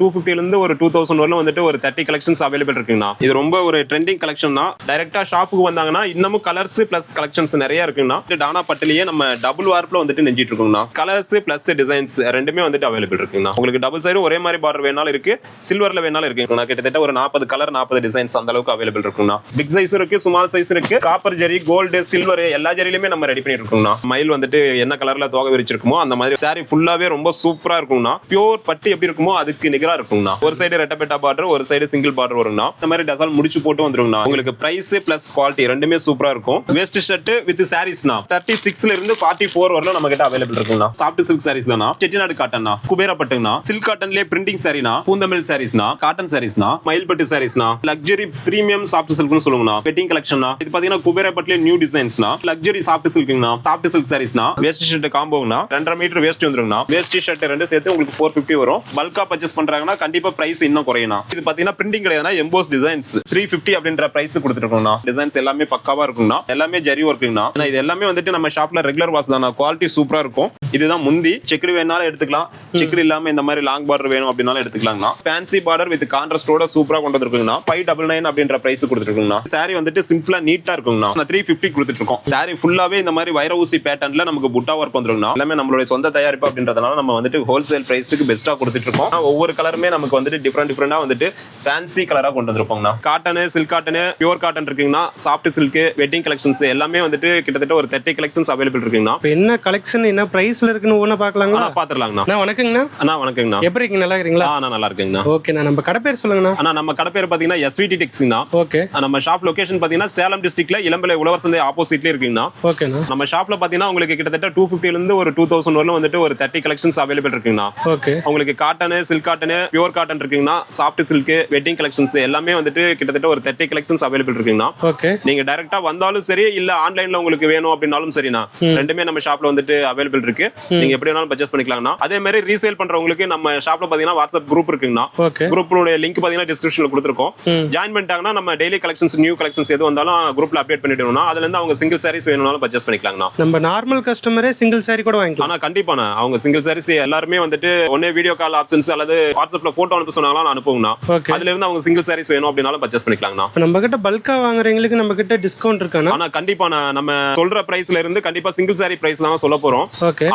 250 இருந்து ஒரு 2000 வரலும் வந்துட்டு ஒரு 30 கலெக்ஷன்ஸ் அவைலபிள் இருக்குங்கண்ணா. இது ரொம்ப ஒரு ட்ரெண்டிங் கலெக்ஷன் தான். டைரக்டா ஷாப்புக்கு வந்தாங்கன்னா இன்னமும் கலர்ஸ் பிளஸ் கலெக்ஷன்ஸ் நிறைய இருக்குங்கண்ணா. டானா பட்டிலேயே நம்ம டபுள் வார்ப்ல வந்துட்டு நெஞ்சிட்டு இருக்கோம்னா. கலர்ஸ் பிளஸ் டிசைன்ஸ் ரெண்டுமே வந்துட்டு அவைலபிள் இருக்குங்கண்ணா. உங்களுக்கு டபுள் சைடு ஒரே மாதிரி பார்டர் வேணாலும் இருக்கு, சில்வர்ல வேணாலும் இருக்குங்கண்ணா. கிட்டத்தட்ட ஒரு 40 கலர் 40 டிசைன்ஸ் அந்த அளவுக்கு அவைலபிள் இருக்குங்கண்ணா. பிக் சைஸ் இருக்கு, ஸ்மால் சைஸ் இருக்கு, காப்பர் ஜெரி, கோல்டு, சில்வர் எல்லா ஜெரியிலுமே நம்ம ரெடி பண்ணிட்டு இருக்கோம்னா. மயில் வந்துட்டு என்ன கலர்ல தோகை விரிச்சிருக்குமோ அந்த மாதிரி சாரி ஃபுல்லாவே ரொம்ப சூப்பரா இருக்கும்னா. பியூர் பட்டு எப்படி இருக்குமோ அதுக்கு நிகரா இருக்கும்னா. ஒரு சைடு ரெட்டபெட்டா பார்டர், ஒரு சைடு சிங்கிள் பார்டர் வரும்னா. இந்த மாதிரி டசால் முடிச்சு போட்டு வந்துருங்கண்ணா. உங்களுக்கு பிரைஸ் பிளஸ் குவாலிட்டி ரெண்டுமே சூப்பரா இருக்கும். வேஸ்ட் ஷர்ட் வித் சாரீஸ்னா 36ல இருந்து 44 வரலும் நம்ம கிட்ட அவைலபிள் இருக்குங்கண்ணா. சாஃப்ட் சில்க் சாரீஸ் தானா, செட்டிநாடு காட்டன்னா, குபேரா பட்டுங்கண்ணா, சில்க் காட்டன்லயே பிரிண்டிங் சாரீனா, பூந்தமிழ் சாரீஸ்னா, காட்டன் சாரீஸ்னா, மயில் பட்டு சாரீஸ்னா, லக்ஸரி பிரீமியம் சாஃப்ட் சில்க்னு சொல்லுங்கண்ணா. வெட்டிங் கலெக்ஷன்னா இது பாத்தீங்கன்னா குபேரா பட்டுல நியூ டிசைன்ஸ்னா, லக்ஸரி சாஃப்ட் சில்க்ங்கண்ணா. சாஃப்ட் சில்க் சாரீஸ்னா வேஸ்ட் ஷர்ட் காம்போங்கண்ணா. 2.5 மீட்டர் வேஸ்ட் வந்துருங்கண்ணா. வேஸ்ட் ஷர்ட் ரெண்டு சேர்த்து உங்களுக்கு 450 வரும். பல்கா பர்ச்சேஸ் பண்றாங்கன்னா கண்டிப்பா பிரைஸ் இன்னும் குறையணும். இது பாத்தீங்கன்னா பிரிண்டிங் கிடையாதுனா எம்போஸ் டிசைன்ஸ் 350 அப்படின்ற பிரைஸ் கொடுத்துருக்கோம்னா. டிசைன்ஸ் எல்லாமே பக்காவா இருக்கும்னா. எல்லாமே ஜரி ஒர்க்குங்கண்ணா. இது எல்லாமே வந்துட்டு நம்ம ஷாப்ல ரெகுலர் வாஷ் தான். குவாலிட்டி சூப்பரா இருக்கும். இதுதான் முந்தி. செக்குடு வேணாலும் எடுத்துக்கலாம், செக்குடு இல்லாம இந்த மாதிரி லாங் பார்டர் வேணும் அப்படினாலும் எடுத்துக்கலாம்னா. ஃபேன்சி பார்டர் வித் கான்ட்ராஸ்டோட சூப்பரா கொண்டு வந்திருக்குங்கண்ணா. 599 அப்படின்ற பிரைஸ் கொடுத்துருக்குங்கண்ணா. சாரி வந்துட்டு சிம்பிளா நீட்டா இருக்குங்கண்ணா. 350 கொடுத்துட்டு இருக்கோம். சாரி ஃபுல்லாவே இந்த மாதிரி வைர ஊசி பேட்டர்ன்ல நமக்கு புட்டா ஒர்க் வந்துருக்குங்கண்ணா. எல்லாமே நம்மளுடைய சொந்த தயாரிப்பு அப்படின்றதுனால நம்ம வந்துட்டு ஹோல்சேல் பிரைஸ்க்கு பெஸ்டா கொடுத்துட்டு இருக்கோம். ஒவ்வொரு கலருமே நமக்கு வந்துட்டு டிஃபரெண்டா வந்துட்டு ஃபேன்சி கலரா கொண்டு வந்திருப்போம்னா. Cotton, silk cotton, pure cotton இருக்குங்கண்ணா. சாஃப்ட் சில்க், வெட்டிங் கலெக்ஷன்ஸ் எல்லாமே வந்துட்டு கிட்டத்தட்ட ஒரு 30 கலெக்ஷன்ஸ் அவைலபிள் இருக்குங்கண்ணா. என்ன கலெக்ஷன் என்ன பிரைஸ்ல இருக்குன்னு ஒண்ணா பார்க்கலாங்களா? பாத்துறலாங்கண்ணா. அண்ணா வணக்கங்கண்ணா. அண்ணா வணக்கங்கண்ணா. எப்படி இருக்கீங்க? நல்லா இருக்கீங்களா? நான் நல்லா இருக்கேங்கண்ணா. ஓகேண்ணா. நம்ம கடை பேர் சொல்லுங்கண்ணா. அண்ணா நம்ம கடை பேர் பாத்தீங்கன்னா SVT டெக்ஸ்ங்கண்ணா. ஓகே. நம்ம ஷாப் லொகேஷன் பாத்தீங்கன்னா சேலம் டிஸ்ட்ரிக்ட்ல இளம்பிள்ளை உழவர் சந்தை ஆப்போசிட்ல இருக்குங்கண்ணா. ஓகேண்ணா. நம்ம ஷாப்ல பாத்தீங்கன்னா உங்களுக்கு கிட்டத்தட்ட 250 இருந்து ஒரு 2000 வரலும் வந்துட்டு ஒரு 30 கலெக்ஷன்ஸ் அவைலபிள் இருக்குங்கண்ணா. ஓகே. உங்களுக்கு cotton, silk cotton, pure cotton இருக்குங்கண்ணா. சாஃப்ட் சில்க், வெட்டிங் கலெக்ஷன்ஸ் எல்லாமே வந்துட்டு கிட்டத்தட்ட ஒரு 30 கலெக்ஷன்ஸ் அவைலபிள் இருக்குங்கண்ணா. ஓகே. நீங்க டைரக்டா வந்தாலும் சரி, இல்ல ஆன்லைன்ல உங்களுக்கு வேணும் அப்படினாலும் சரிண்ணா. ரெண்டுமே நம்ம ஷாப்ல வந்துட்டு அவைலபிள் இருக்கு. நீங்க எப்படி வேணாலும் பர்ச்சேஸ் பண்ணிக்கலாம்னா. அதே மாதிரி ரீசேல் பண்றவங்களுக்கு நம்ம ஷாப்ல பாத்தீங்கன்னா வாட்ஸ்அப் குரூப் இருக்குங்கண்ணா. குரூப்லோட லிங்க் பாத்தீங்கன்னா டிஸ்கிரிப்ஷன்ல கொடுத்துருக்கோம். ஜாயின் பண்ணிட்டாங்கன்னா நம்ம டெய்லி கலெக்ஷன்ஸ், நியூ கலெக்ஷன்ஸ் எது வந்தாலும் குரூப்ல அப்டேட் பண்ணிட்டோம்னா அதுல இருந்து அவங்க சிங்கிள் சாரீஸ் வேணும்னாலும் பர்ச்சேஸ் பண்ணிக்கலாம்னா. நம்ம நார்மல் கஸ்டமரே சிங்கிள் சாரி கூட வாங்கிக்கலாம். ஆனா கண்டிப்பாண்ணா அவங்க சிங்கிள் சாரீஸ் எல்லாருமே வந்துட்டு ஒன்னே வீடியோ கால் ஆப்ஷன்ஸ் அல்லது வாட்ஸ்அப்ல போட்டோ அனுப்ப சொன்னாலும் அனுப்புங்கண்ணா. அதுல இருந்து அவங்க சிங்கிள் சாரீஸ் வேணும் அப்படினாலும் பர்ச்சேஸ் பண்ணிக்கலாம்னா. நம்ம கிட்ட பல்கா வாங்குறவங்களுக்கு நம்ம கிட்ட டிஸ்கவுண்ட் இருக்கானா? ஆனா கண்டிப்பா நம்ம சொல்ற பிரைஸ்ல இருந்து கண்டிப்பா சிங்கிள் சாரி பிரைஸ் தான் சொல்ல போறோம்.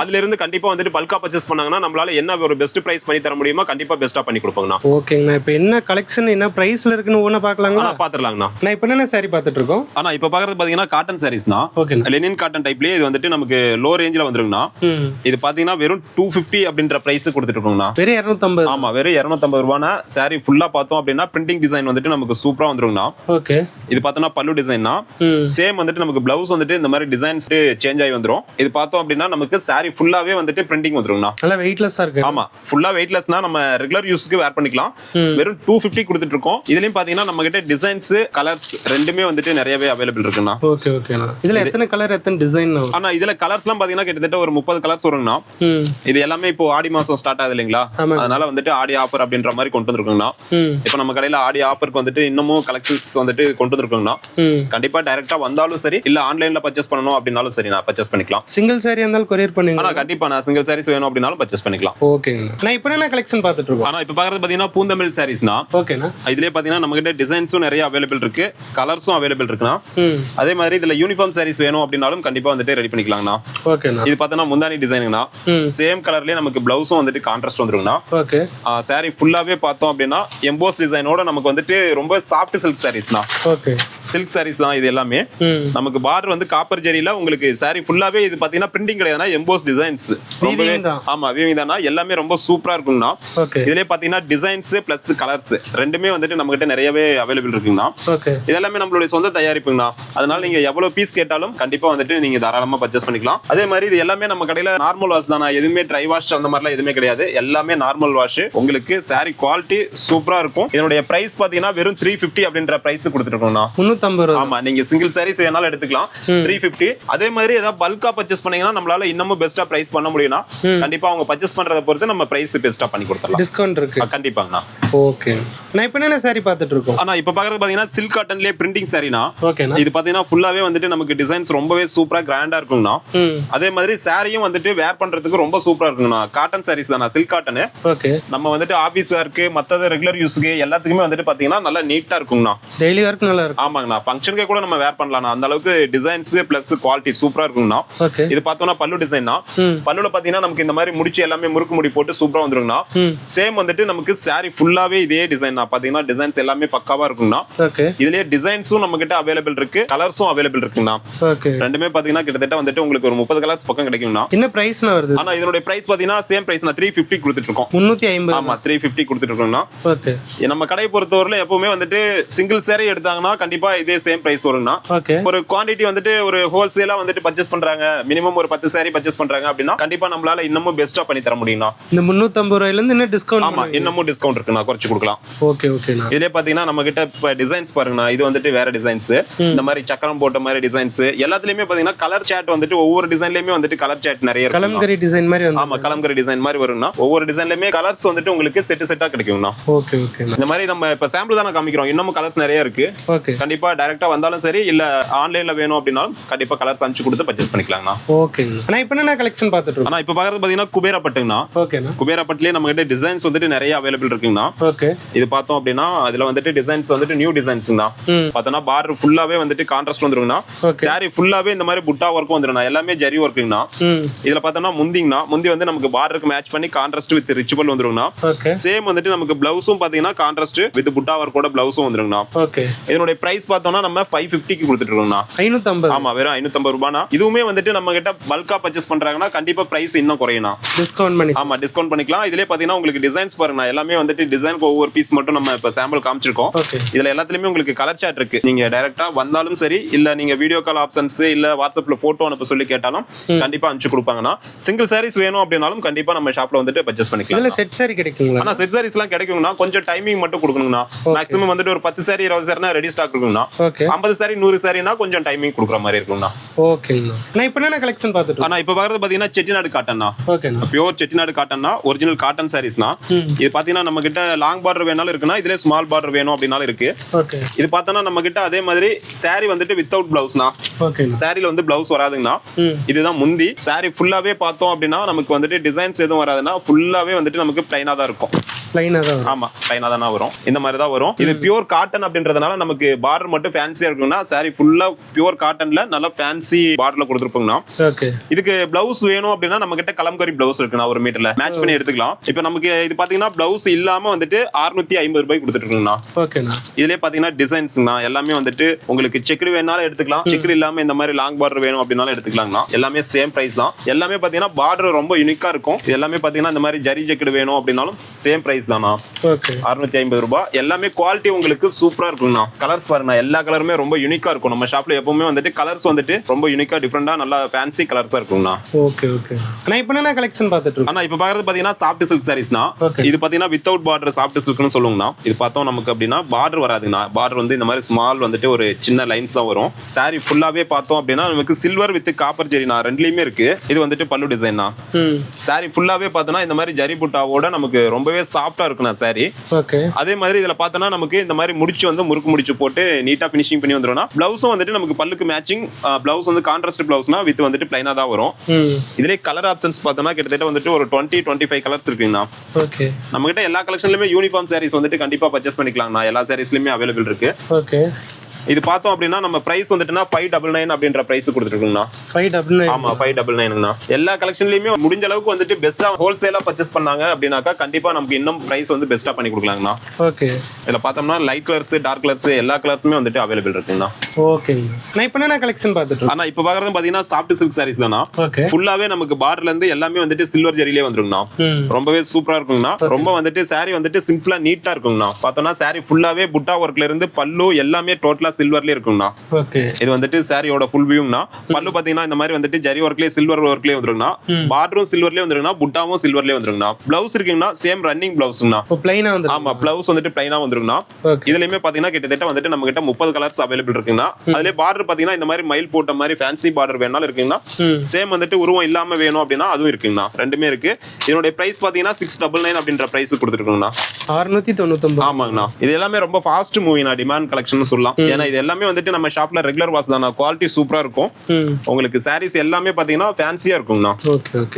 அதுல இருந்து கண்டிப்பா வந்துட்டு பல்கா பர்ச்சேஸ் பண்ணாங்கன்னா நம்மளால என்ன ஒரு பெஸ்ட் பிரைஸ் பண்ணி தர முடியுமோ கண்டிப்பா பெஸ்டா பண்ணி கொடுப்போம்னா. ஓகேங்கண்ணா. இப்போ என்ன கலெக்ஷன் என்ன பிரைஸ்ல இருக்குன்னு ஒண்ணா பார்க்கலாங்களா? பாத்துறலாங்கண்ணா. நான் இப்போ என்ன சாரி பார்த்துட்டு இருக்கோம்? ஆனா இப்போ பாக்குறது பாத்தீங்கன்னா காட்டன் சாரீஸ்னா. லெனின் காட்டன் டைப்லயே இது வந்துட்டு நமக்கு லோ ரேஞ்சில வந்துருங்கண்ணா. இது பாத்தீங்கன்னா வெறும் 250 அப்படின்ற பிரைஸ் கொடுத்துட்டு இருக்கோம்னா. வெறும் 250. ஆமா, வெறும் 250 ரூபானா சாரி ஃபுல்லா பார்த்தோம் அப்படின்னா பிரிண்டிங் டிசைன் வந்துட்டு நமக்கு சூப்பரா வந்துருங்கண்ணா. ஓகே. இது பார்த்தோம்னா பல்லு டிசைன்னா சேம் வந்துட்டு நமக்கு பிளவுஸ் வந்துட்டு இந்த மாதிரி டிசைன்ஸ் சேஞ்ச் ஆகி வந்துரும். இது பார்த்தோம் அப்படின்னா நமக்கு சாரி ஃபுல்லாவே வந்துட்டு பிரிண்டிங் வந்துருங்கண்ணா. நல்லா வெயிட்லெஸ்ஸா இருக்கு. ஆமா, ஃபுல்லா வெயிட்லெஸ்னா நம்ம ரெகுலர் யூஸ்க்கு வேர் பண்ணிக்கலாம். வெறும் 250 கொடுத்துட்டு இருக்கோம். இதுலயும் பாத்தீங்கன்னா நம்ம கிட்ட டிசைன்ஸ், கலர்ஸ் ரெண்டுமே வந்துட்டு நிறையவே அவைலபிள் இருக்குண்ணா. ஓகே ஓகேண்ணா. இதுல எத்தனை கலர், எத்தனை டிசைன்? ஆனா இதுல கலர்ஸ்லாம் பாத்தீங்கன்னா கிட்டத்தட்ட ஒரு 30 கலர்ஸ் வருங்கண்ணா. இது எல்லாமே இப்போ ஆடி மாசம் ஸ்டார்ட் ஆகுது இல்லைங்களா, அதனால வந்துட்டு ஆடி ஆஃபர் அப்படின்ற மாதிரி கொண்டு வந்திருக்குங்கண்ணா. இப்போ நம்ம கடையில ஆடி ஆஃபருக்கு வந்துட்டு இன்னமும் கலெக்ஷன்ஸ் வந்துட்டு கொண்டு வந்திருக்குங்கண்ணா. கண்டிப்பா டைரக்டா வந்தாலும் சரி, இல்ல ஆன்லைன்ல பர்ச்சேஸ் பண்ணணும் அப்படினாலும் சரி நான் பர்ச்சேஸ் பண்ணிக்கலாம். சிங்கிள் சாரி இருந்தாலும் கொரியர் பண்ணுங்க. ஆனா கண்டிப்பா நான் சிங்கிள் சாரீஸ் வேணும் அப்படினாலும் பர்ச்சேஸ் பண்ணிக்கலாம். ஓகேங்க. நான் இப்போ என்ன கலெக்ஷன் பார்த்துட்டு இருக்கோம்? ஆனா இப்போ பாக்குறது பாத்தீங்கன்னா பூந்தமிழ் சாரீஸ்னா. ஓகேண்ணா. இதுலயே பாத்தீங்கன்னா நம்ம கிட்ட டிசைன்ஸும் நிறைய அவைலபிள் இருக்கு, கலர்ஸும் அவைலபிள் இருக்குண்ணா. அதே மாதிரி இதுல யூனிஃபார்ம் சாரீஸ் வேணும் அப்படினாலும் கண்டிப்பா வந்துட்டு ரெடி பண்ணிக்கலாம்ண்ணா. ஓகேண்ணா. இது பார்த்தோம்னா முந்தானி டிசைனுங்கண்ணா. சேம் கலர்லயே நமக்கு பிளவுஸும் வந்துட்டு கான்ட்ராஸ்ட் வந்துருங்கண்ணா. ஓகே. சாரி ஃபுல்லாவே பார்த்தோம் அப்படின்னா எம்போஸ் டிசைனோட நமக்கு வந்துட்டு ரொம்ப சாஃப்ட் சில்க் சாரீஸ்ண்ணா. ஓகே. சில்க் சாரீஸ் தான் இது எல்லாமே. நமக்கு பார்டர் வந்து காப்பர் ஜெரியில உங்களுக்கு சாரி ஃபுல்லாவே இது பாத்தீங்கன்னா பிரிண்டிங் கிடையாதுனா எம்போஸ் டிசைன்ஸ். ரொம்பவே ஆமா வீவிங் தானா, எல்லாமே ரொம்ப சூப்பரா இருக்குங்கண்ணா. இதுலயே பாத்தீங்கன்னா டிசைன்ஸ் பிளஸ் கலர்ஸ் ரெண்டுமே வந்துட்டு நம்ம கிட்ட நிறையவே அவைலபிள் இருக்குங்கண்ணா. இதெல்லாமே நம்மளுடைய சொந்த தயாரிப்புங்கண்ணா. அதனால நீங்க எவ்வளவு பீஸ் கேட்டாலும் கண்டிப்பா வந்துட்டு நீங்க தாராளமா பர்ச்சேஸ் பண்ணிக்கலாம். அதே மாதிரி இது எல்லாமே நம்ம கடையில நார்மல் வாஷ் தானா, எதுவுமே ட்ரை வாஷ் அந்த மாதிரிலாம் எதுவுமே கிடையாது. எல்லாமே நார்மல் வாஷ். உங்களுக்கு சாரி குவாலிட்டி சூப்பரா இருக்கும். இதனுடைய பிரைஸ் பாத்தீங்கன்னா வெறும் 350 அப்படின்ற பிரைஸ் கொடுத்துருக்கோம்ண்ணா. 350. ஆமா, நீங்க சிங்கிள் சாரீஸ் வேணாலும் எடுத்துக்கலாம் 350. அதே மாதிரி ஏதாவது பல்கா பர்ச்சேஸ் பண்ணீங்கன்னா நம்மளால இன்னமும் பெஸ்டா பிரைஸ் பண்ண முடியும்னா கண்டிப்பா அவங்க பர்ச்சேஸ் பண்றத பொறுத்து நம்ம பிரைஸ் பெஸ்டா பண்ணி கொடுத்துடலாம். டிஸ்கவுண்ட் இருக்கு கண்டிப்பாங்கண்ணா. ஓகே நான் இப்போ என்ன சாரி பார்த்துட்டு இருக்கோம்? ஆனா இப்ப பாக்குறது பாத்தீங்கன்னா சில்க் காட்டன்லயே பிரிண்டிங் சாரினா. ஓகேண்ணா. இது பாத்தீங்கன்னா ஃபுல்லாவே வந்துட்டு நமக்கு டிசைன்ஸ் ரொம்பவே சூப்பரா கிராண்டா இருக்கும்னா. அதே மாதிரி சாரியும் வந்துட்டு வேர் பண்றதுக்கு ரொம்ப சூப்பரா இருக்கும்னா. காட்டன் சாரீஸ் தானா, சில்க் காட்டன். ஓகே. நம்ம வந்துட்டு ஆபீஸ் வேர்க்கு மத்தது ரெகுலர் யூஸ்க்கு எல்லாத்துக்குமே வந்துட்டு பாத்தீங்கன்னா நல்லா நீட்டா இருக்கும்னா. டெய்லி வேர்க்கு நல்லா இருக்கும். ஆமாங்கண்ணா, ஃபங்க்ஷனுக்கு கூட நம்ம வேர் பண்ணலாம். அந்த அளவுக்கு டிசைன்ஸ் பிளஸ் குவாலிட்டி சூப்பரா இருக்கும்னா. ஓகே. இது பார்த்தோம்னா பல்லு டிசைன்னா. பல்லுல பாத்தீங்கன்னா நமக்கு இந்த மாதிரி முடிச்சு எல்லாமே முறுக்கு முடி போட்டு சூப்பரா வந்துருங்கண்ணா. சேம் வந்துட்டு நமக்கு சாரி ஃபுல்லாவே இதே டிசைன் தான். பாத்தீங்கன்னா டிசைன்ஸ் எல்லாமே பக்காவா இருக்கும்னா. ஓகே. இதுலயே டிசைன்ஸும் நம்ம கிட்ட அவைலபிள் இருக்கு, கலர்ஸும் அவைலபிள் இருக்குங்கண்ணா. ஓகே. ரெண்டுமே பாத்தீங்கன்னா கிட்டத்தட்ட வந்துட்டு உங்களுக்கு ஒரு 30 கலர்ஸ் பக்கம் கிடைக்கும்னா. என்ன பிரைஸ்னா வருது? ஆனா இதனுடைய பிரைஸ் பாத்தீங்கன்னா சேம் பிரைஸ் நான் 350 கொடுத்துட்டு இருக்கோம். 350. ஆமா 350 கொடுத்துட்டு இருக்கோம்னா. ஓகே. நம்ம கடை பொறுத்தவரையில எப்பவுமே வந்துட்டு சிங்கிள் சாரி எடுத்தாங்கன்னா கண்டிப்பா இதே சேம் பிரைஸ் வரும்னா. ஓகே. ஒரு குவாண்டிட்டி வந்துட்டு ஒரு ஹோல்சேலா வந்துட்டு பர்ச்சேஸ் பண்றாங்க, மினிமம் ஒரு 10 சாரி பர்ச்சேஸ் பண்றாங்க அப்படின்னா கண்டிப்பா நம்மளால இன்னமும் பெஸ்டா பண்ணி தர முடியும்னா. இந்த 350 ரூபாயில இருந்து என்ன டிஸ்கவுண்ட்? ஆமா இன்னமும் டிஸ்கவுண்ட் இருக்குண்ணா, குறைச்சு கொடுக்கலாம். ஓகே ஓகேண்ணா. இதுலயே பாத்தீங்கன்னா நம்ம கிட்ட இப்ப டிசைன்ஸ் பாருங்கண்ணா. இது வந்துட்டு வேற டிசைன்ஸ், இந்த மாதிரி சக்கரம் போட்ட மாதிரி டிசைன்ஸ் எல்லாத்துலயுமே பாத்தீங்கன்னா கலர் சாட் வந்துட்டு ஒவ்வொரு டிசைன்லயுமே வந்துட்டு கலர் சாட் நிறைய இருக்கும். கலம்கரி டிசைன் மாதிரி வந்து. ஆமா கலம்கரி டிசைன் மாதிரி வரும்னா. ஒவ்வொரு டிசைன்லயுமே கலர்ஸ் வந்துட்டு உங்களுக்கு செட்டா கிடைக்கும்னா. ஓகே ஓகேண்ணா. இந்த மாதிரி நம்ம இப்ப சாம்பிள் தான காமிக்கிறோம், இன்னமும் கலர்ஸ் நிறைய இருக்கு. ஓகே. கண்டிப்பா டைரக்டா வந்தாலும் சரி இல்ல ஆன்லைன்ல வேணும் அப்படின்னாலும் கண்டிப்பா கலர்ஸ் அனுப்பிச்சு கொடுத்து பர்ச்சேஸ் பண்ணிக்கலாம்னா. ஓகேங்க. நான் இப்போ என்ன கலெக்ஷன் பார்த்துட்டு இருக்கோம்? ஆனா இப்ப பாக்குறது பாத்தீங்கன்னா குபேரா பட்டுங்கண்ணா. ஓகேண்ணா. குபேரா பட்டுலயே நம்ம கிட்ட டிசைன்ஸ் வந்துட்டு நிறைய அவைலபிள் இருக்குங்கண்ணா. ஓகே. இது பார்த்தோம் அப்படின்னா அதுல வந்துட்டு டிசைன்ஸ் வந்துட்டு நியூ டிசைன்ஸ் தான். பார்த்தோம்னா பார்டர் ஃபுல்லாவே வந்துட்டு கான்ட்ராஸ்ட் வந்துருங்கண்ணா. சாரி ஃபுல்லாவே இந்த மாதிரி புட்டா ஒர்க் வந்துருங்கண்ணா. எல்லாமே ஜரி ஒர்க்குங்கண்ணா. இதுல பார்த்தோம்னா முந்திங்கண்ணா, முந்தி வந்து நமக்கு பார்டருக்கு மேட்ச் பண்ணி கான்ட்ராஸ்ட் வித் ரிச்சுவல் வந்துருங்கண்ணா. சேம் வந்துட்டு நமக்கு பிளவுஸும் பாத்தீங்கன்னா கான்ட்ராஸ்ட் வித் புட்டா ஒர்க்கோட பிளவுஸும் வந்துருங்கண்ணா. ஓகே. இதனுடைய பிரைஸ் பார்த்தோம்னா நம்ம 550க்கு கொடுத்துட்டு இருக்கோம்ண்ணா. 550. ஆமா வெறும் 550 ரூபாய்னா. இதுவுமே வந்துட்டு நம்ம கிட்ட பல்கா பர்ச்சேஸ் பண்றாங்கன்னா கண்டிப்பா பிரைஸ் இன்னும் குறையும்ண்ணா. டிஸ்கவுண்ட் பண்ணி. ஆமா டிஸ்கவுண்ட் பண்ணிக்கலாம். இதுலயே பாத்தீங்கன்னா உங்களுக்கு டிசைன்ஸ் பாருங்க, எல்லாமே வந்துட்டு டிசைனுக்கு ஒவ்வொரு பீஸ் மட்டும் நம்ம இப்ப சாம்பிள் காமிச்சிருக்கோம். இதுல எல்லாத்துலயுமே உங்களுக்கு கலர் சாட் இருக்கு. நீங்க டைரக்டா வந்தாலும் சரி இல்ல நீங்க வீடியோ கால் ஆப்ஷன்ஸ் இல்ல வாட்ஸ்அப்ல போட்டோ அனுப்ப சொல்லி கேட்டாலும் கண்டிப்பா அனுப்பிச்சு கொடுப்பாங்கன்னா. சிங்கிள் சாரீஸ் வேணும் அப்படினாலும் கண்டிப்பா நம்ம ஷாப்ல வந்துட்டு பர்ச்சேஸ் பண்ணிக்கலாம். இதுல செட் சாரி கிடைக்குங்களா? ஆனா செட் சாரீஸ் எல்லாம் கிடைக்கும்னா கொஞ்சம் டைமிங் மட்டும் கொடுக்கணும்னா. மேக்ஸிமம் வந்துட்டு ஒரு 10 சாரி 20 சாரினா ரெடி ஸ்டாக் இருக்கும்னா. 50 சாரி 100 சாரினா கொஞ்சம் டைமிங் கொடுக்குற மாதிரி இருக்கும்னா. ஓகேண்ணா. நான் இப்போ என்ன கலெக்ஷன் பார்த்துட்டு இருக்கோம்? ஆனா இப்ப பாக்குறது பாத்தீங்கன்னா செட்டிநாடு காட்டன்னா. ஓகேண்ணா. பியூர் செட்டிநாடு காட்டன்னா, ஒரிஜினல் காட்டன் சாரீஸ்னா. இது பாத்தீங்கன்னா நம்ம கிட்ட லாங் பார்டர் வேணாலும் இருக்குன்னா, இதுல ஸ்மால் பார்டர் வேணும் அப்படினாலும் இருக்கு. ஓகே. இது பார்த்தோம்னா நம்ம கிட்ட அதே மாதிரி சாரி வந்துட்டு வித்தவுட் பிளவுஸ்னா. ஓகே. சாரில வந்து பிளவுஸ் வராதுங்கண்ணா. இதுதான் முந்தி. சாரி ஃபுல்லாவே பார்த்தோம் அப்படின்னா நமக்கு வந்துட்டு டிசைன்ஸ் எதுவும் வராதுன்னா ஃபுல்லாவே வந்துட்டு நமக்கு பிளைனா தான் இருக்கும். பிளைனா தான் வரும். ஆமா பிளைனா தான் வரும். இந்த மாதிரி தான் வரும். இது பியூர் காட்டன் அப்படின்றதுனால நமக்கு பார்டர் மட்டும் ஃபேன்சியா இருக்கும்னா. சாரி ஃபுல்லா பியூர் காட்டன்ல நல்ல ஃபேன்சி பார்டர்ல கொடுத்துருப்போங்கண்ணா. ஓகே. இதுக்கு பிளவுஸ் வேணும் அப்படின்னா நம்ம கிட்ட கலம்கரி பிளவுஸ் இருக்குண்ணா. ஒரு மீட்டர்ல மேட்ச் பண்ணி எடுத்துக்கலாம். இப்போ நமக்கு இது பாத்தீங்கன்னா பிளவுஸ் இல்லாம வந்துட்டு 650 ரூபாய் கொடுத்துட்டு இருக்குங்கண்ணா. ஓகேண்ணா. இதுலயே பாத்தீங்கன்னா டிசைன்ஸ்னா எல்லாமே வந்துட்டு உங்களுக்கு செக்குடு வேணாலும் எடுத்துக்கலாம், செக்குடு இல்லாம இந்த மாதிரி லாங் பார்டர் வேணும் அப்படினாலும் எடுத்துக்கலாம்னா. எல்லாமே சேம் பிரைஸ் தான். எல்லாமே பாத்தீங்கன்னா பார்டர் ரொம்ப யூனிக்கா இருக்கும். எல்லாமே பாத்தீங்கன்னா இந்த மாதிரி ஜரி ஜெக்கெட் வேணும் அப்படினாலும் சேம் பிரைஸ் தானா. ஓகே. 650 ரூபாய். எல்லாமே குவாலிட்டி உங்களுக்கு சூப்பரா இருக்கும்னா. கலர்ஸ் பாருங்க, எல்லா கலருமே ரொம்ப யூனிக்கா இருக்கும். நம்ம ஷாப்ல எப்பவுமே வந்துட்டு கலர்ஸ் வந்துட்டு ரொம்ப யூனிக்கா டிஃபரெண்டா நல்லா ஃபேன்சி கலர்ஸா இருக்கும்னா. Okay okay. நான் இப்போ என்ன கலெக்ஷன் பார்த்துட்டு இருக்கோம்? ஆனா இப்போ பாக்குறது பாத்தீங்கன்னா சாஃப்ட் சில்க் சாரீஸ்னா. இது பாத்தீங்கன்னா வித்தவுட் பார்டர் சாஃப்ட் சில்க்னு சொல்லுவாங்கண்ணா. இது பார்த்தோம் நமக்கு அப்படின்னா பார்டர் வராதுங்கண்ணா. பார்டர் வந்து இந்த மாதிரி ஸ்மால் வந்துட்டு ஒரு சின்ன லைன்ஸ் தான் வரும். சாரி ஃபுல்லாவே பார்த்தோம் அப்படின்னா நமக்கு சில்வர் வித் காப்பர் ஜெரினா ரெண்டுலயுமே இருக்கு. இது வந்துட்டு பல்லு டிசைன்னா. சாரி ஃபுல்லாவே பார்த்தோம்னா இந்த மாதிரி ஜரி புட்டாவோட நமக்கு ரொம்பவே சாஃப்டா இருக்குண்ணா சாரி. ஓகே. அதே மாதிரி இதுல பார்த்தோம்னா நமக்கு இந்த மாதிரி முடிச்சு வந்து முறுக்கு முடிச்சு போட்டு நீட்டா பினிஷிங் பண்ணி வந்துரும்னா. பிளவுஸும் வந்துட்டு நமக்கு பல்லுக்கு மேட்சிங் பிளவுஸ் வந்து கான்ட்ராஸ்ட் பிளவுஸ்னா வித் வந்துட்டு பிளைனா தான் வரும். இதுல கலர் ஆப்ஷன்ஸ் பார்த்தோம்னா கிட்டத்தட்ட வந்துட்டு ஒரு 20-25 கலர்ஸ் இருக்குங்கண்ணா. ஓகே. நம்ம கிட்ட எல்லா கலெக்ஷன்லயுமே யூனிஃபார்ம் சாரீஸ் வந்துட்டு கண்டிப்பா பர்ச்சேஸ் பண்ணிக்கலாம்ண்ணா. எல்லா சாரீஸ்லயுமே அவைலபிள் இருக்கு. ஓகே. இது பார்த்தோம் அப்படின்னா நம்ம பிரைஸ் வந்துட்டுனா 599 அப்படின்ற பிரைஸ் கொடுத்துருக்கோம்னா. 599. ஆமா 599ங்கண்ணா. எல்லா கலெக்ஷன்லயுமே முடிஞ்ச அளவுக்கு வந்துட்டு பெஸ்டா ஹோல்சேலா பர்ச்சேஸ் பண்ணாங்க அப்படின்னாக்கா கண்டிப்பா நமக்கு இன்னும் பிரைஸ் வந்து பெஸ்டா பண்ணி கொடுக்கலாங்கண்ணா. ஓகே. இதுல பார்த்தோம்னா லைட் கலர்ஸ் டார்க் கலர்ஸ் எல்லா கலர்ஸுமே வந்துட்டு அவைலபிள் இருக்குங்கண்ணா. ஓகேங்க. நான் இப்போ என்ன கலெக்ஷன் பார்த்துட்டு இருக்கோம்? ஆனா இப்போ பாக்குறது பாத்தீங்கன்னா சாஃப்ட் சில்க் சாரீஸ் தானா. ஓகே. ஃபுல்லாவே நமக்கு பார்டர்ல இருந்து எல்லாமே வந்துட்டு சில்வர் ஜரியிலே வந்துருங்கண்ணா. ரொம்பவே சூப்பரா இருக்குங்கண்ணா. ரொம்ப வந்துட்டு சாரி வந்துட்டு சிம்பிளா நீட்டா இருக்குங்கண்ணா. பார்த்தோம்னா சாரி ஃபுல்லாவே புட்டா ஒர்க்ல இருந்து பல்லு எல்லாமே டோட்டலா சில்வர்லயே இருக்கும்னா. ஓகே. இது வந்துட்டு சாரியோட ஃபுல் வியூனா. பல்லு பாத்தீங்கன்னா இந்த மாதிரி வந்துட்டு ஜரி ஒர்க்லயே சில்வர் ஒர்க்லயே வந்துருக்குனா. பார்டரும் சில்வர்லயே வந்துருக்குனா, புட்டாவும் சில்வர்லயே வந்துருக்குனா. ப்ளவுஸ் இருக்குன்னா சேம் ரன்னிங் ப்ளவுஸ்னா. ப்ளைனா வந்து. ஆமா, ப்ளவுஸ் வந்துட்டு ப்ளைனா வந்துருக்குனா. இதுலயுமே பாத்தீங்கன்னா கிட்டத்தட்ட வந்துட்டு நம்ம கிட்ட 30 கலர்ஸ் அவைலபிள் இருக்குன்னா. அதுல பார்டர் பாத்தீங்கன்னா இந்த மாதிரி மயில் போட்ட மாதிரி ஃபேன்சி பார்டர் வேணாலும் இருக்குன்னா. சேம் வந்துட்டு உருவம் இல்லாம வேணும் அப்படின்னா அதுவும் இருக்குங்கண்ணா. ரெண்டுமே இருக்கு. இதனுடைய பிரைஸ் பாத்தீங்கன்னா 699 அப்படின்ற பிரைஸ் கொடுத்துருக்கோங்கண்ணா. 699. ஆமாங்கண்ணா. இது எல்லாமே ரொம்ப ஃபாஸ்ட் மூவினா, டிமாண்ட் கலெக்ஷன் சொல்லலாம். ஏன்னா இது எல்லாமே வந்துட்டு நம்ம ஷாப்ல ரெகுலர் வாஷ் தானா, குவாலிட்டி சூப்பரா இருக்கும். உங்களுக்கு சாரீஸ் எல்லாமே பாத்தீங்கன்னா ஃபேன்சியா இருக்குங்கண்ணா.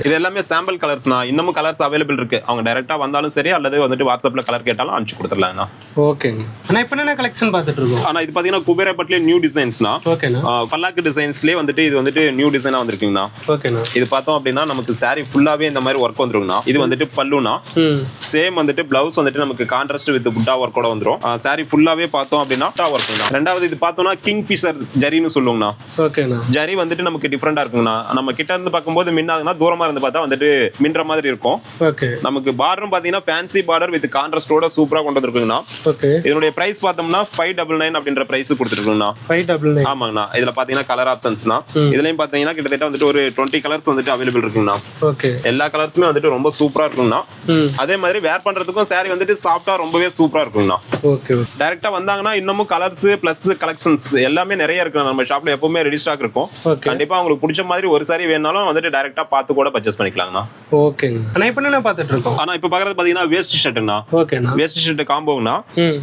இது எல்லாமே சாம்பிள் கலர்ஸ்னா. இன்னமும் கலர்ஸ் அவைலபிள் இருக்கு. அவங்க டைரக்டா வந்தாலும் சரி அல்லது வந்துட்டு வாட்ஸ்அப்ல கலர் கேட்டாலும் அனுப்பிச்சு கொடுத்துடலாங்கண்ணா. ஓகேங்க. ஆனா இப்போ என்ன கலெக்ஷன் பார்த்துட்டு இருக்கோம்? ஆனா இது பாத்தீங்கன்னா குபேரப்பட்ல நியூ டிசைன்ஸ்னா. ஓகேண்ணா. பல்லாக்கு டிசைன்ஸ்லயே வந்துட்டு இது வந்துட்டு நியூ டிசைனா வந்திருக்குங்கண்ணா. ஓகேண்ணா. இது பார்த்தோம் அப்படின்னா நமக்கு சாரி ஃபுல்லாவே இந்த மாதிரி ஒர்க் வந்துருங்கண்ணா. இது வந்துட்டு பல்லுனா. சேம் வந்துட்டு பிளவுஸ் வந்துட்டு நமக்கு கான்ட்ராஸ்ட் வித் புட்டா ஒர்க்கோட வந்துரும். சாரி ஃபுல்லாவே பார்த்தோம் அப்படின்னா புட்டா ஒர்க்குங்கண்ணா. ரெண்டாவது இது பார்த்தோம்னா கிங் ஃபிஷர் ஜரின்னு சொல்லுவோம்ண்ணா. ஓகேண்ணா. ஜரி வந்துட்டு நமக்கு டிஃபரெண்டா இருக்குங்கண்ணா. நம்ம கிட்ட இருந்து பார்க்கும்போது மின்னாதுன்னா, தூரமா இருந்து பார்த்தா வந்துட்டு மின்ற மாதிரி இருக்கும். ஓகே. நமக்கு பார்டரும் பாத்தீங்கன்னா ஃபேன்சி பார்டர் வித் கான்ட்ராஸ்டோட சூப்பரா கொண்டு வந்திருக்குங்கண்ணா. ஓகே. இதனுடைய பிரைஸ் பார்த்தோம்னா 599 அப்படின்ற பிரைஸ் கொடுத்துருக்குங்கண்ணா. 599. ஆமாங்கண்ணா. இதுல பாத்தீங்கன்னா கலர் ஆப்ஷன்ஸ்னா. இதுலயும் பாத்தீங்கன்னா கிட்டத்தட்ட வந்துட்டு ஒரு 20 கலர்ஸ் வந்துட்டு அவைலபிள் இருக்குங்கண்ணா. ஓகே. எல்லா கலர்ஸுமே வந்துட்டு ரொம்ப சூப்பரா இருக்குங்கண்ணா. அதே மாதிரி வேர் பண்றதுக்கும் சாரி வந்துட்டு சாஃப்டா ரொம்பவே சூப்பரா இருக்குங்கண்ணா. ஓகே. டைரக்டா வந்தாங்கன்னா இன்னமும் கலர்ஸ் பிளஸ் கலெக்ஷன்ஸ் எல்லாமே நிறைய இருக்கு. நம்ம ஷாப்ல எப்பவுமே ரெடி ஸ்டாக் இருக்கும். கண்டிப்பா உங்களுக்கு பிடிச்ச மாதிரி ஒரு சாரி வேணாலும் வந்துட்டு டைரக்டா பார்த்து கூட பர்ச்சேஸ் பண்ணிக்கலாங்கண்ணா. ஓகேங்க. ஆனா இப்போ என்ன பார்த்துட்டு இருக்கோம்? ஆனா இப்போ பாக்குறது பாத்தீங்கன்னா வேஸ்ட் ஷர்ட்னா. ஓகேண்ணா. வேஸ்ட் ஷர்ட் காம்போங்கண்ணா.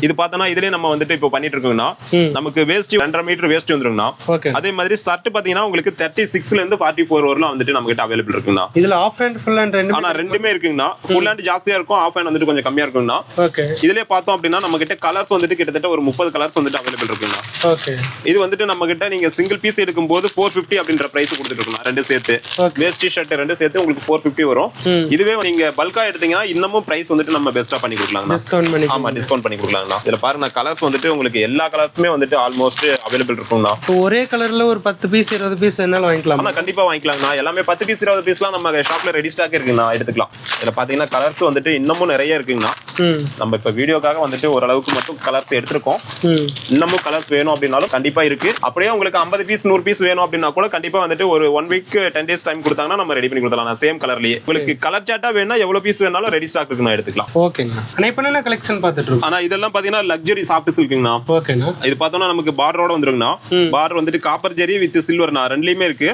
இது பார்த்தோம்னா இதுலயே நம்ம வந்துட்டு இப்போ பண்ணிட்டு இருக்கோம்னா. நமக்கு வேஸ்ட் 2.5 மீட்டர் வேஸ்ட் வந்துருங்கண்ணா. அதே மாதிரி ஸ்டார்ட் பாத்தீங்கன்னா உங்களுக்கு 36ல இருந்து 44 வரலாம் வந்துட்டு நம்ம கிட்ட அவைலபிள் இருக்குங்கண்ணா. இதுல ஆஃப் ஹேண்ட் ஃபுல் ஹேண்ட் ரெண்டு. ஆனா ரெண்டுமே இருக்குங்கண்ணா. ஃபுல் ஹேண்ட் ஜாஸ்தியா இருக்கும், ஆஃப் ஹேண்ட் வந்துட்டு கொஞ்சம் கம்மியா இருக்குங்கண்ணா. ஓகே. இதுலயே பார்த்தோம் அப்படின்னா நம்ம கிட்ட கலர்ஸ் வந்துட்டு கிட்டத்தட்ட ஒரு 30 கலர்ஸ் வந்துட்டு அவைலபிள் இருக்குங்கண்ணா. ஓகே. இது வந்துட்டு நம்ம கிட்ட நீங்க சிங்கிள் பீஸ் எடுக்கும்போது 450 அப்படின்ற பிரைஸ் கொடுத்துட்டு இருக்கோம். ரெண்டு சேர்த்து வேஸ்ட் ஷர்ட் ரெண்டு சேர்த்து உங்களுக்கு 450 வரும். இதுவே நீங்க பல்கா எடுத்தீங்கன்னா இன்னமும் பிரைஸ் வந்துட்டு நம்ம பெஸ்டா பண்ணி கொடுக்கலாம்ண்ணா. டிஸ்கவுண்ட் பண்ணி. ஆமா, டிஸ்கவுண்ட் பண்ணி கொடுக்கலாம்ண்ணா. இதுல பாருங்க கலர்ஸ் வந்துட்டு உங்களுக்கு எல்லா கலர்ஸுமே வந்துட்டு ஆல்மோஸ்ட் அவைலபிள் இருக்கும்ண்ணா. ஒரே கலர்ல ஒரு 10 பீஸ் 20 பீஸ் வேணாலும் வாங்கிக்கலாம். ஆமா, கண்டிப்பா வாங்கிக்கலாம்ண்ணா. எல்லாமே 10 பீஸ் 20 பீஸ்லாம் நம்ம ஷாப்ல ரெடி ஸ்டாக் இருக்குங்கண்ணா, எடுத்துக்கலாம். இதுல பாத்தீங்கன்னா கலர்ஸ் வந்துட்டு இன்னமும் நிறைய இருக்குங்கண்ணா. நம்ம இப்ப வீடியோக்காக வந்துட்டு ஓரளவுக்கு மட்டும் கலர்ஸ் எடுத்திருக்கோம். இன்னமும் கலர்ஸ் வேணும் அப்படின்னாலும் கண்டிப்பா இருக்கு. அப்படியே உங்களுக்கு 50 பீஸ் 100 பீஸ் வேணும் அப்படின்னா கூட கண்டிப்பா வந்துட்டு ஒரு 1 வீக் 10 டேஸ் டைம் கொடுத்தாங்கன்னா நம்ம ரெடி பண்ணி கொடுத்தலாம். சேம் கலர்லயே உங்களுக்கு கலர் சாட்டா வேணா எவ்வளவு பீஸ் வேணாலும் ரெடி ஸ்டாக் இருக்குண்ணா, எடுத்துக்கலாம். ஓகேங்க. ஆனா இப்போ என்ன கலெக்ஷன் பார்த்துட்டு இருக்கோம்? ஆனா இதெல்லாம் பாத்தீங்கன்னா லக்ஸரி சாஃப்ட் சில்க்குங்கண்ணா. ஓகேண்ணா. இது பார்த்தோம்னா நமக்கு பார்டரோட வந்துருங்கண்ணா. பார்டர் வந்துட்டு காப்பர் ஜெரி வித் சில்வர்ண்ணா, ரெண்டுலயுமே இருக்கு.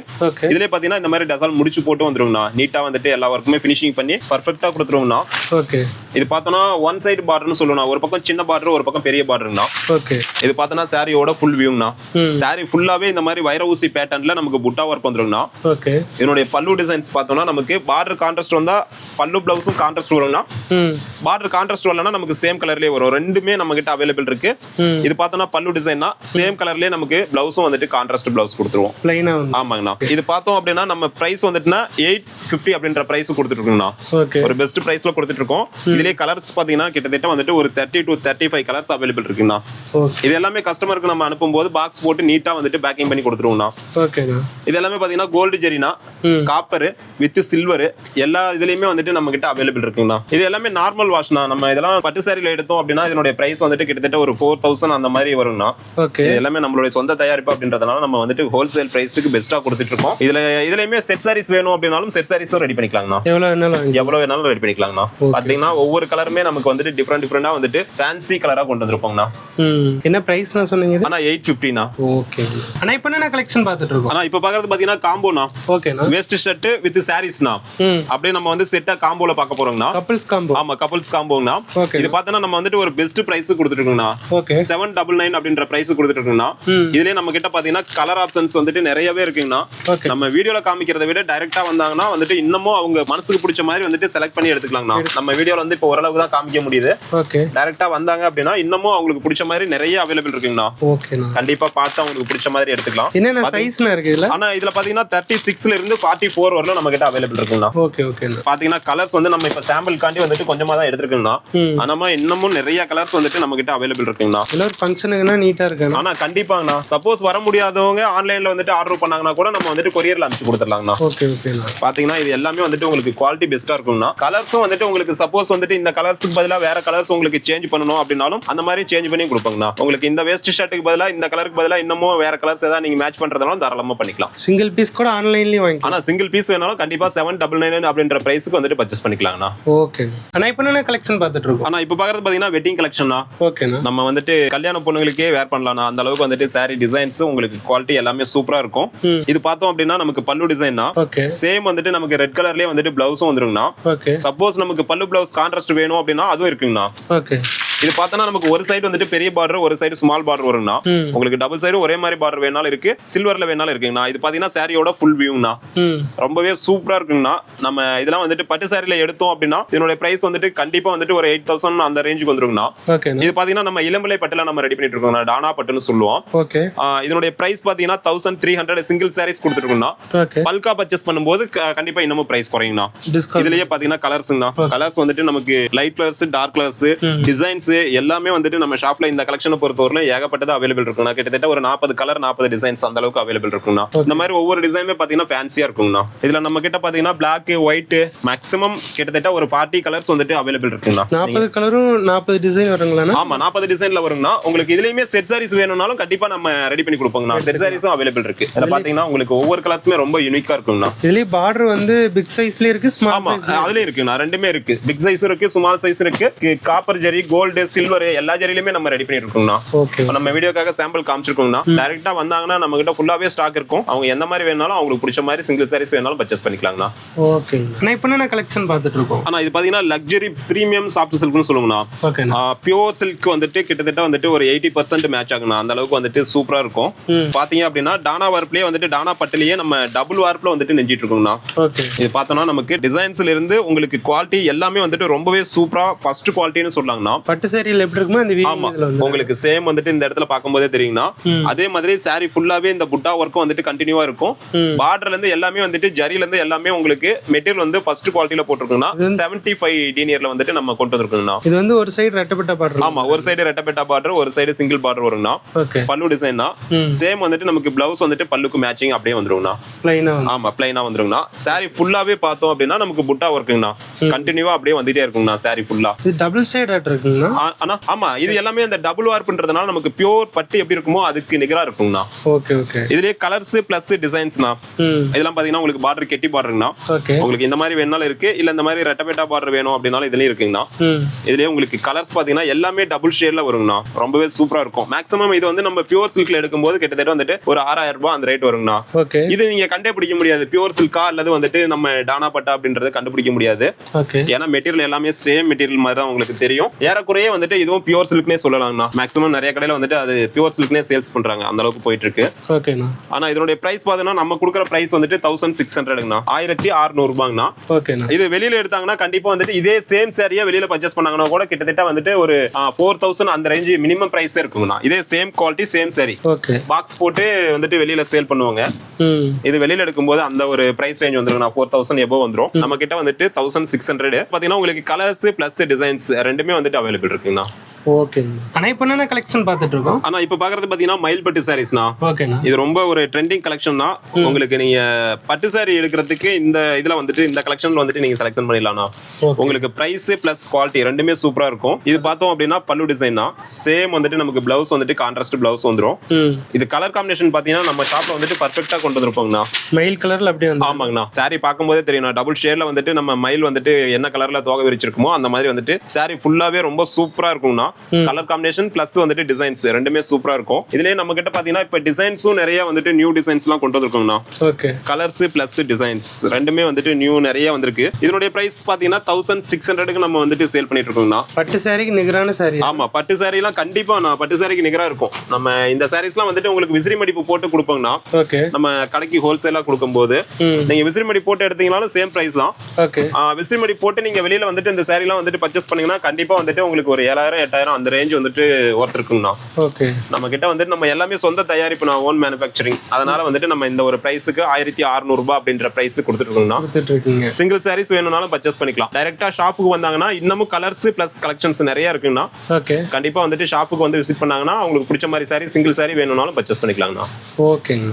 இதுல பாத்தீங்கன்னா இந்த மாதிரி டசால் முடிச்சு போட்டு வந்துருங்கண்ணா. நீட்டா வந்துட்டு எல்லா ஒர்க்குமே ஃபினிஷிங் பண்ணி பர்ஃபெக்ட்டா கொடுத்துருவோம்ண்ணா. ஓகே. இது பார்த்தோம்னா ஒன் சைடு பார்டர்னு சொல்லுவோம்ண்ணா. ஒரு பக்கம் சின்ன பார்டர், ஒரு பக்கம் பெரிய பார்டர்ங்கண்ணா. ஓகே. இது பார்த்தோம்னா சாரியோட ஃபுல் வியூங்கண்ணா. சாரி ஃபுல்லாவே இந்த மாதிரி வைர ஊசி பேட்டர்ன்ல நமக்கு புட்டா ஒர்க் வந்துருங்கண்ணா. ஓகே. இதனுடைய பல்லு டிசைன்ஸ் பார்த்தோம்னா நமக்கு பார்டர் கான்ட்ராஸ்ட் வந்தா பல்லு பிளவுஸும் கான்ட்ராஸ்ட் வரும்னா. பார்டர் கான்ட்ராஸ்ட் வரலன்னா நமக்கு சேம் கலர்லயே வரும். ரெண்டுமே நம்ம கிட்ட அவைலபிள் இருக்கு. இது பார்த்தோம்னா பல்லு டிசைன்னா சேம் கலர்லயே நமக்கு பிளவுஸும் வந்துட்டு கான்ட்ராஸ்ட் பிளவுஸ் கொடுத்துருவோம். ப்ளைனா வந்து. ஆமாங்கண்ணா. இது பார்த்தோம் அப்படின்னா நம்ம பிரைஸ் வந்துட்டுனா 850 அப்படின்ற பிரைஸ் கொடுத்துட்டு இருக்கோம்ண்ணா. ஓகே. ஒரு பெஸ்ட் பிரைஸ்ல கொடுத்துட்டு இருக்கோம். இதுலயே கலர்ஸ் பாத்தீங்கன்னா கிட்டத்தட்ட வந்துட்டு ஒரு 30 to 35 கலர்ஸ் அவைலபிள் இருக்குண்ணா. இது எல்லாமே கஸ்டமருக்கு நம்ம அனுப்பும்போது பாக்ஸ் போட்டு நீட்டா வந்துட்டு பேக்கிங் பண்ணி கொடுத்துருவோம்ண்ணா. ஓகேண்ணா. இது எல்லாமே பாத்தீங்கன்னா gold Zarina, copper with silver எல்லா இதுலயுமே வந்துட்டு நம்ம கிட்ட அவைலபிள் இருக்குங்கண்ணா. இது எல்லாமே நார்மல் வாஷ்னா. நம்ம இதெல்லாம் பட்டு சாரியில எடுத்தோம் அப்படின்னா இதனுடைய பிரைஸ் வந்துட்டு கிட்டத்தட்ட ஒரு 4000 அந்த மாதிரி வரும்ண்ணா. ஓகே. இது எல்லாமே நம்மளுடைய சொந்த தயாரிப்பு அப்படின்றதுனால நம்ம வந்துட்டு ஹோல்சேல் பிரைஸ்க்கு பெஸ்ட்டா கொடுத்துட்டு இருக்கோம். இதுலயுமே செட் சாரீஸ் வேணும் அப்படின்னாலும் செட் சாரீஸும் ரெடி பண்ணிக்கலாங்கண்ணா. எவ்வளவு வேணாலும் ரெடி பண்ணிக்கலாங்கண்ணா. பாத்தீங்கன்னா ஒவ்வொரு கலருமே நமக்கு வந்துட்டு டிஃபரெண்டா வந்துட்டு ஃபேன்சி கலரா கொண்டு வந்திருப்போம்ண்ணா. என்ன பிரைஸ் நான் சொன்னீங்க? ஆனா 850ண்ணா. ஓகே. ஆனா இப்போ என்ன கலெக்ஷன் பார்த்துட்டு இருக்கோம்? ஆனா இப்போ பாக்குறது பாத்தீங்கன்னா காம்போண்ணா. ஓகேண்ணா. வேஸ்ட் ஷர்ட் வித் சாரீஸ்ண்ணா. அப்படியே நம்ம வந்து செட்டா காம்போல பார்க்க போறோம்ண்ணா. Couples combo. ஆமா, கப்பிள்ஸ் காம்போங்கண்ணா. இது பார்த்தோம்னா நம்ம வந்துட்டு ஒரு பெஸ்ட் பிரைஸ் கொடுத்துட்டு இருக்கோம்ண்ணா. ஓகே. 799 அப்படின்ற பிரைஸ் கொடுத்துட்டு இருக்கோம்ண்ணா. இதுலயே நம்ம கிட்ட பாத்தீங்கன்னா கலர் ஆப்ஷன்ஸ் வந்துட்டு நிறையவே இருக்குங்கண்ணா. நம்ம வீடியோல காமிக்கிறத விட டைரக்டா வந்தாங்கன்னா வந்துட்டு இன்னமும் அவங்க மனசுக்கு பிடிச்ச மாதிரி வந்துட்டு செலக்ட் பண்ணி எடுத்துக்கலாங்கண்ணா. நம்ம வீடியோல வந்து இப்போ ஓரளவுக்கு தான் காமிக்க முடியுது. ஓகே. டைரக்டா வந்தாங்க அப்படின்னா இன்னமும் அவங்களுக்கு பிடிச்ச மாதிரி நிறைய அவைலபிள் இருக்குங்கண்ணா. ஓகேண்ணா. கண்டிப்பா பார்த்து அவங்களுக்கு பிடிச்ச மாதிரி எடுத்துக்கலாம். என்னென்ன சைஸ்ல இருக்கு இதுல? ஆனா இதுல பாத்தீங்கன்னா 36ல இருந்து 44 வரல நம்ம கிட்ட அவைலபிள் இருக்குங்கண்ணா. ஓகே. ஓகேண்ணா. பாத்தீங்கன்னா கலர்ஸ் வந்து நம்ம இப்ப சாம்பிள் காண்டி வந்துட்டு கொஞ்சமா தான் எடுத்துருக்கோம்ண்ணா. ஆனா இன்னமும் நிறைய கலர்ஸ் வந்துட்டு நம்ம கிட்ட அவைலபிள் இருக்குங்கண்ணா. ஒரு ஃபங்க்ஷனுக்குனா நீட்டா இருக்கு. ஆனா கண்டிப்பாங்கண்ணா சப்போஸ் வர முடியாதவங்க ஆன்லைன்ல வந்துட்டு ஆர்டர் பண்ணாங்கன்னா கூட நம்ம வந்துட்டு கொரியர்ல அனுப்பிச்சு கொடுத்துடலாங்கண்ணா. ஓகே. ஓகேண்ணா. பாத்தீங்கன்னா இது எல்லாமே வந்துட்டு உங்களுக்கு குவாலிட்டி பெஸ்டா இருக்கும்ண்ணா. கலர்ஸும் வந்துட்டு உங்களுக்கு சப்போஸ் வந்துட்டு இந்த கலர்ஸ்க்கு பதிலா வேற கலர்ஸ் உங்களுக்கு சேஞ்ச் பண்ணணும் அப்படின்னாலும் அந்த மாதிரி சேஞ்ச் பண்ணி கொடுப்பாங்கண்ணா. உங்களுக்கு இந்த வேஸ்ட் ஃபர்ஸ்ட் ஷர்ட்டுக்கு பதிலா இந்த கலருக்கு பதிலா இன்னமும் வேற கலர்ஸ் ஏதாவது நீங்க மேட்ச் பண்றதுனாலும் தாராளமா பண்ணிக்கலாம். சிங்கிள் பீஸ் கூட ஆன்லைன்லயும் வாங்கிக்கலாம். ஆனா சிங்கிள் பீஸ் வேணாலும் கண்டிப்பா 799 அப்படின்ற பிரைஸ்க்கு வந்துட்டு பர்ச்சேஸ் பண்ணிக்கலாம்ண்ணா. ஓகே ஆனா இப்போ என்ன கலெக்ஷன் பார்த்துட்டு இருக்கோம்? ஆனா இப்போ பாக்குறது பாத்தீங்கன்னா வெட்டிங் கலெக்ஷன்னா. ஓகேண்ணா. நம்ம வந்துட்டு கல்யாண பொண்ணுங்களுக்கே வேர் பண்ணலாம். அந்த அளவுக்கு வந்துட்டு சாரி டிசைன்ஸ் உங்களுக்கு குவாலிட்டி எல்லாமே சூப்பரா இருக்கும். இது பார்த்தோம் அப்படின்னா நமக்கு பல்லு டிசைன் தான். ஓகே. சேம் வந்துட்டு நமக்கு ரெட் கலர்லயே வந்துட்டு பிளவுஸும் வந்துருங்கண்ணா. ஓகே. சப்போஸ் நமக்கு பல்லு பிளவுஸ் கான்ட்ராஸ்ட் வேணும் அப்படின்னா அதுவும் இருக்குங்கண்ணா. ஓகே. இது பார்த்தோன்னா நமக்கு ஒரு சைடு வந்துட்டு பெரிய பார்டர், ஒரு சைடு ஸ்மால் பார்டர் வருங்கண்ணா. உங்களுக்கு டபுள் சைடு ஒரே மாதிரி பார்டர் வேணாலும் இருக்கு, சில்வர்ல வேணாலும் இருக்குங்கண்ணா. இது பாத்தீங்கன்னா சாரியோட ஃபுல் வியூங்கண்ணா. ரொம்பவே சூப்பரா இருக்குங்கண்ணா. நம்ம இதெல்லாம் வந்துட்டு பட்டு சாரியில எடுத்தோம் அப்படின்னா இதனுடைய பிரைஸ் வந்துட்டு கண்டிப்பா வந்துட்டு ஒரு 8000 அந்த ரேஞ்சுக்கு வந்துருங்கண்ணா. இது பாத்தீங்கன்னா நம்ம இளம்பிள்ளை பட்டுல நம்ம ரெடி பண்ணிட்டு இருக்கோம், டானா பட்டுன்னு சொல்லுவோம். ஓகே. இதனுடைய பிரைஸ் பாத்தீங்கன்னா 1300 சிங்கிள் சாரீஸ் கொடுத்துருக்கோம்னா. பல்கா பர்ச்சேஸ் பண்ணும்போது கண்டிப்பா இன்னமும் பிரைஸ் குறையுங்கண்ணா. இதுலயே பாத்தீங்கன்னா கலர்ஸ்ங்கண்ணா. கலர்ஸ் வந்துட்டு நமக்கு light colours, dark colours, designs எல்லாமே வந்துட்டு நம்ம ஷாப்ல இந்த கலெக்ஷனை பொறுத்தவரை ஏகப்பட்டது அவைலபிள் இருக்கும்னா. கிட்டத்தட்ட ஒரு 40 கலர் 40 டிசைன்ஸ் அந்த அளவுக்கு அவைலபிள் இருக்கும்னா. இந்த மாதிரி ஒவ்வொரு டிசைனுமே பாத்தீங்கன்னா ஃபேன்சியா இருக்கும்னா. இதுல நம்ம கிட்ட பாத்தீங்கன்னா பிளாக், ஒயிட், மேக்ஸிமம் கிட்டத்தட்ட ஒரு 40 கலர்ஸ் வந்துட்டு அவைலபிள் இருக்கும்னா. 40 கலரும் 40 டிசைன் வருங்களா? ஆமா 40 டிசைன்ல வரும்னா. உங்களுக்கு இதுலயுமே செட் சாரீஸ் வேணும்னாலும் கண்டிப்பா நம்ம ரெடி பண்ணி கொடுப்போம்னா. செட் சாரீஸும் அவைலபிள் இருக்கு. இதுல பாத்தீங்கன்னா உங்களுக்கு ஒவ்வொரு கலர்ஸுமே ரொம்ப யூனிக்கா இருக்கும்னா. இதுலயே பார்டர் வந்து பிக் சைஸ்ல இருக்கு, ஸ்மால் சைஸ் அதுலயும் இருக்குண்ணா. ரெண்டுமே இருக்கு, பிக் சைஸ் இருக்கு, ஸ்மால் சைஸ் இருக்கு. காப்பர் ஜெரி, கோல்டு, சில்வர் எல்லா ஜெரியிலுமே நம்ம ரெடி பண்ணிட்டு இருக்கோம்னா. நம்ம வீடியோக்காக சாம்பிள் காமிச்சிருக்கோம்னா. டைரக்டா வந்தாங்கன்னா நம்ம கிட்ட ஃபுல்லாவே ஸ்டாக் இருக்கும். அவங்க எந்த மாதிரி வேணாலும் அவங்களுக்கு பிடிச்ச மாதிரி சிங்கிள் சாரீஸ் வேணாலும் பர்ச்சேஸ் பண்ணிக்கலாம்னா. ஓகே. நான் இப்போ என்ன கலெக்ஷன் பார்த்துட்டு இருக்கோம்? ஆனா இது பாத்தீங்கன்னா லக்ஸரி பிரீமியம் சாஃப்ட் சில்க்னு சொல்லுங்கண்ணா. பியூர் சில்க் வந்துட்டு கிட்டத்தட்ட வந்துட்டு ஒரு 80% மேட்ச் ஆகும்னா. அந்த அளவுக்கு வந்துட்டு சூப்பரா இருக்கும். பாத்தீங்க அப்படின்னா டானா வார்ப்லயே வந்துட்டு டானா பட்டுலயே நம்ம டபுள் வார்ப்ல வந்துட்டு நெஞ்சிட்டு இருக்கோம்னா. இது பார்த்தோம்னா நமக்கு டிசைன்ஸ்ல இருந்து உங்களுக்கு குவாலிட்டி எல்லாமே வந்துட்டு ரொம்பவே சூப்பரா ஃபர்ஸ்ட் குவாலிட்டின்னு சொல்லாங்கண்ணா. பட்டு சாரியில எப்படி இருக்குமோ அந்த உங்களுக்கு சேம் வந்துட்டு இந்த இடத்துல பார்க்கும்போதே தெரியும்னா. அதே மாதிரி சாரி ஃபுல்லாவே இந்த புட்டா ஒர்க்கும் வந்துட்டு கண்டினியூவா இருக்கும். பார்டர்ல இருந்து எல்லாமே வந்துட்டு ஜரியில இருந்து எல்லாமே உங்களுக்கு மெட்டீரியல் வந்து ஃபர்ஸ்ட் குவாலிட்டில போட்டுருக்குன்னா 75 டினியர்ல வந்துட்டு நம்ம கொண்டு வந்திருக்கோம்னா. இது வந்து ஒரு சைடு ரெட்டப்பட்ட பார்டர். ஆமா, ஒரு சைடு ரெட்டப்பட்ட பார்டர், ஒரு சைடு சிங்கிள் பார்டர் வரும்னா. பல்லு டிசைன்னா சேம் வந்துட்டு நமக்கு பிளவுஸ் வந்துட்டு பல்லுக்கு மேட்சிங் அப்படியே வந்துரும்னா. ப்ளைனா. ஆமா, ப்ளைனா வந்துரும்னா. சாரி ஃபுல்லாவே பார்த்தோம் அப்படின்னா நமக்கு புட்டா ஒர்க்குங்கண்ணா. கண்டினியூவா அப்படியே வந்துட்டே இருக்குங்கண்ணா சாரி ஃபுல்லா. இது டபுள் சைடு இருக்குங்கண்ணா. ஆமா, இது எல்லாமே அந்த டபுள் வார்ப்ன்றதுனால நமக்கு பியூர் பட்டு எப்படி இருக்குமோ அதுக்கு நிகரா இருக்கும்னா. Okay okay. இதுலயே கலர்ஸ் பிளஸ் டிசைன்ஸ்னா. இதெல்லாம் பாத்தீங்கன்னா உங்களுக்கு பார்டர் கெட்டி பார்டர்னா. உங்களுக்கு இந்த மாதிரி வேணாலும் இருக்கு, இல்ல இந்த மாதிரி ரெட்டபெட்டா பார்டர் வேணும் அப்படினாலும் இதுலயும் இருக்குங்கண்ணா. இதுலயே உங்களுக்கு கலர்ஸ் பாத்தீங்கன்னா எல்லாமே டபுள் ஷேட்ல வருங்கண்ணா. ரொம்பவே சூப்பரா இருக்கும். மேக்ஸிமம் இது வந்து நம்ம பியூர் சில்க்ல எடுக்கும்போது கிட்டத்தட்ட வந்துட்டு ஒரு 6000 ரூபாய் அந்த ரேட் வருங்கண்ணா. இது நீங்க கண்டுபிடிக்க முடியாது பியூர் சில்கா அல்லது வந்துட்டு நம்ம டானா பட்டா அப்படின்றத கண்டுபிடிக்க முடியாது. ஏன்னா மெட்டீரியல் எல்லாமே சேம் மெட்டீரியல் மாதிரி தான் உங்களுக்கு தெரியும். ஏறக்குறைய வந்துட்டு இதுவும் பியூர் சில்க்னே சொல்லலாம்னா. மேக்ஸிமம் நிறைய கடையில வந்துட்டு அது பியூர் சில்க்னே சேல்ஸ் பண்றாங்க. அந்த அளவுக்கு போயிட்டு இருக்கு. ஓகேண்ணா. ஆனா இதனுடைய பிரைஸ் பாத்தீங்கன்னா நம்ம கொடுக்குற பிரைஸ் வந்துட்டு 1600ங்கண்ணா. 1600 ரூபாய்ங்கண்ணா. ஓகேண்ணா. இது வெளியில எடுத்தாங்கன்னா கண்டிப்பா வந்துட்டு இதே சேம் சாரியா வெளியில பர்ச்சேஸ் பண்ணாங்கன்னா கூட கிட்டத்தட்ட வந்துட்டு ஒரு 4000 அந்த ரேஞ்ச் மினிமம் பிரைஸ் இருக்குங்கண்ணா. இதே same quality same sorry box போட்டு வந்துட்டு வெளியில சேல் பண்ணுவாங்க. இது வெளியில எடுக்கும்போது அந்த ஒரு பிரைஸ் ரேஞ்ச் வந்துருங்கண்ணா. 4000 எபோவ் வந்துரும். நம்ம கிட்ட வந்துட்டு 1600 பாத்தீங்கன்னா உங்களுக்கு கலர்ஸ் பிளஸ் டிசைன்ஸ் ரெண்டுமே வந்துட்டு அவைலபிள் இருக்குங்கண்ணா. ஓகே. ஆனா இப்போ என்ன கலெக்ஷன் பார்த்துட்டு இருக்கோம்? ஆனா இப்போ பாக்குறது பாத்தீங்கன்னா மயில் பட்டு சாரீஸ்னா. ஓகேண்ணா. இது ரொம்ப ஒரு ட்ரெண்டிங் கலெக்ஷன் தான். உங்களுக்கு நீங்க பட்டு சாரி எடுக்கிறதுக்கு இந்த இதுல வந்துட்டு இந்த கலெக்ஷன்ல வந்துட்டு நீங்க செலக்ஷன் பண்ணிடலாம்னா. உங்களுக்கு பிரைஸ் பிளஸ் குவாலிட்டி ரெண்டுமே சூப்பரா இருக்கும். இது பார்த்தோம் அப்படின்னா பல்லு டிசைன்னா சேம் வந்துட்டு நமக்கு பிளவுஸ் வந்துட்டு கான்ட்ராஸ்ட் பிளவுஸ் வந்துரும். இது கலர் காம்பினேஷன் பாத்தீங்கன்னா நம்ம ஷாப்ல வந்துட்டு பர்ஃபெக்ட்டா கொண்டு வந்திருப்போம்னா. மயில் கலர்ல அப்படியே வந்து. ஆமாங்கண்ணா. சாரி பார்க்கும்போதே தெரியும் டபுள் ஷேட்ல வந்துட்டு நம்ம மயில் வந்துட்டு என்ன கலர்ல தோகை விரிச்சிருக்குமோ அந்த மாதிரி வந்துட்டு சாரி ஃபுல்லாவே ரொம்ப சூப்பரா இருக்கும்னா. கலர் காம்பினேஷன் பிளஸ் வந்துட்டு டிசைன்ஸ் ரெண்டுமே சூப்பரா இருக்கும். இதுலயே நம்ம கிட்ட பாத்தீங்கன்னா இப்ப டிசைன்ஸும் நிறைய வந்துட்டு நியூ டிசைன்ஸ் எல்லாம் கொண்டு வந்திருக்கோம்னா. ஓகே. கலர்ஸ் பிளஸ் டிசைன்ஸ் ரெண்டுமே வந்துட்டு நியூ நிறைய வந்திருக்கு. இதனுடைய பிரைஸ் பாத்தீங்கன்னா 1600க்கு நம்ம வந்துட்டு சேல் பண்ணிட்டு இருக்கோம்னா. பட்டு சாரிக்கு நிகரான சாரி. ஆமா, பட்டு சாரி எல்லாம் கண்டிப்பா நான் பட்டு சாரிக்கு நிகரா இருக்கும். நம்ம இந்த சாரீஸ்லாம் வந்துட்டு உங்களுக்கு விசிறி மடிப்பு போட்டு கொடுப்போம்னா. ஓகே. நம்ம கடைக்கு ஹோல்சேலா கொடுக்கும்போது நீங்க விசிறி மடி போட்டு எடுத்தீங்கனாலும் சேம் பிரைஸ் தான். ஓகே. விசிறி மடி போட்டு நீங்க வெளியில வந்துட்டு இந்த சாரி எல்லாம் வந்துட்டு பர்ச்சேஸ் பண்ணீங்கன்னா கண்டிப்பா வந்துட்டு உங்களுக்கு ஒரு 7000 8000 அந்த ரேஞ்ச் வந்துட்டு ஒர்த் இருக்குங்கண்ணா. ஓகே. நம்ம கிட்ட வந்துட்டு நம்ம எல்லாமே சொந்த தயாரிப்பு நான் ஓன் மேனுஃபேக்சரிங். அதனால வந்துட்டு நம்ம இந்த ஒரு பிரைஸுக்கு 1600 ரூபாய் அப்படின்ற பிரைஸ் கொடுத்துட்டு இருக்கோம்னா. சிங்கிள் சாரீஸ் வேணும்னாலும் பர்ச்சேஸ் பண்ணிக்கலாம். டைரக்டா ஷாப்புக்கு வந்தாங்கன்னா இன்னமும் கலர்ஸ் பிளஸ் கலெக்ஷன்ஸ் நிறைய இருக்குங்கண்ணா. ஓகே. கண்டிப்பா வந்துட்டு ஷாப்புக்கு வந்து விசிட் பண்ணாங்கன்னா அவங்களுக்கு பிடிச்ச மாதிரி சாரி சிங்கிள் சாரி வேணும்னாலும் பர்ச்சேஸ் பண்ணிக்கலாங்கண்ணா. ஓகேங்க.